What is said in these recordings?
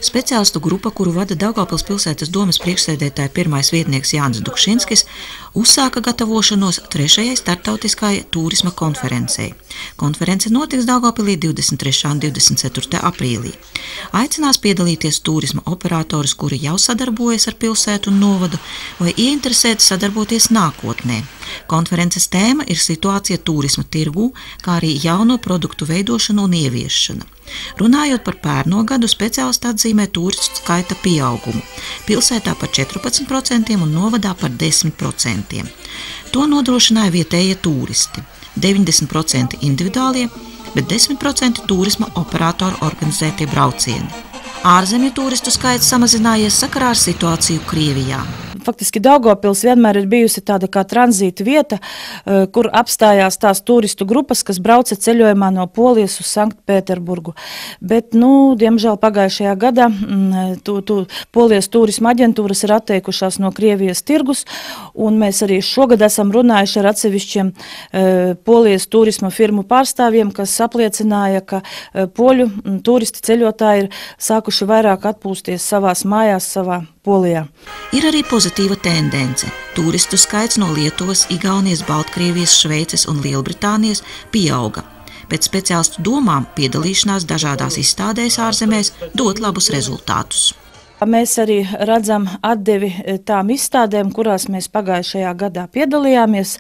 Speciālistu grupa, kuru vada Daugavpils pilsētas domes priekšsēdētāja pirmais vietnieks Jānis Dukšinskis, uzsāka gatavošanos 3. starptautiskajai turisma konferencei. Konference notiks Daugavpilī 23. un 24. aprīlī. Aicinās piedalīties turisma operatorus, kuri jau sadarbojas ar pilsētu un novadu, vai ieinteresēti sadarboties nākotnē. Konferences tēma ir situācija turisma tirgū, kā arī jauno produktu veidošana un ieviešana. Runājot par pērno gadu, speciālisti atzīmē turistu skaita pieaugumu. Pilsētā par 14% un novadā par 10%. To nodrošināja vietējie turisti. 90% individuālie, bet 10% turisma operatoru organizētie braucieni. Ārzemju turistu skaits samazinājies sakarā ar situāciju Krievijā. Faktiski Daugavpils vienmēr ir bijusi tāda kā tranzīta vieta, kur apstājās tās turistu grupas, kas brauca ceļojumā no Polijas uz Sanktpēterburgu. Bet, diemžēl pagājušajā gadā Polijas turisma aģentūras ir atteikušās no Krievijas tirgus, un mēs arī šogad esam runājuši ar atsevišķiem Polijas turisma firmu pārstāvjiem, kas apliecināja, ka poļu turisti ceļotāji ir sākuši vairāk atpūsties savās mājās, savā Polijā. Ir arī pozitīva tendence. Turistu skaits no Lietuvas, Igaunijas, Baltkrievijas, Šveices un Lielbritānijas pieauga. Pēc speciālistu domām piedalīšanās dažādās izstādēs ārzemēs dod labus rezultātus. Mēs arī redzam atdevi tām izstādēm, kurās mēs pagājušajā gadā piedalījāmies,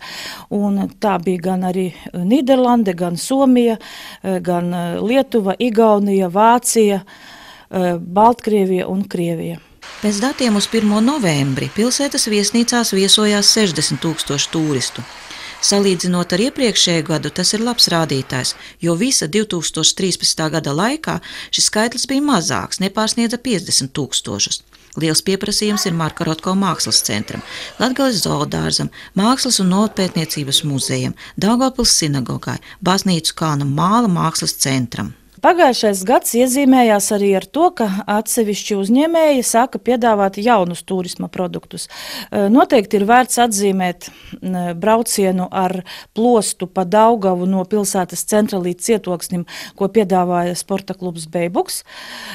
un tā bija gan arī Nīderlande, gan Somija, gan Lietuva, Igaunija, Vācija, Baltkrievija un Krievija. Pēc datiem uz 1. novembri pilsētas viesnīcās viesojās 60 000 turistu. Salīdzinot ar iepriekšējo gadu, tas ir labs rādītājs, jo visa 2013. gada laikā šis skaitlis bija mazāks, nepārsniedza 50 000. Liels pieprasījums ir Marka Rotko mākslas centram, Latgales zoodārzam, Mākslas un novadpētniecības muzejam, Daugavpils sinagogai, Baznīcu Kalna māla mākslas centram. Pagājušais gads iezīmējās arī ar to, ka atsevišķi uzņēmēji sāka piedāvāt jaunus turisma produktus. Noteikti ir vērts atzīmēt braucienu ar plostu pa Daugavu no pilsētas centra līdz Cietoksnim, ko piedāvāja sporta klubs Beibuks.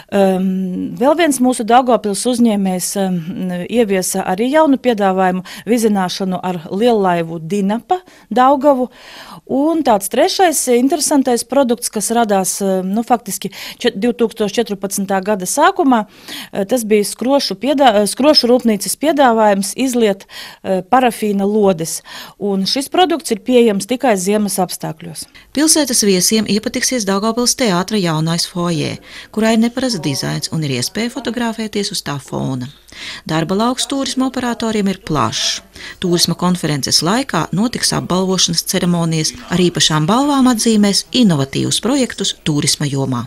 Vēl viens mūsu Daugavpils uzņēmējs ieviesa arī jaunu piedāvājumu vizināšanu ar liellaivu Dinapa Daugavu. Un tāds trešais interesantais produkts, kas radās faktiski 2014. gada sākumā, tas bija skrošu rūpnīcas piedāvājums izliet parafīna lodes. Un šis produkts ir pieejams tikai ziemas apstākļos. Pilsētas viesiem iepatiksies Daugavpils teātra jaunais foajē, kurā ir neparasts dizains un ir iespēja fotografēties uz tā fona. Darba lauks turisma operatoriem ir plašs. Turisma konferences laikā notiks apbalvošanas ceremonijas, ar īpašām balvām atzīmēs inovatīvus projektus turisma jomā.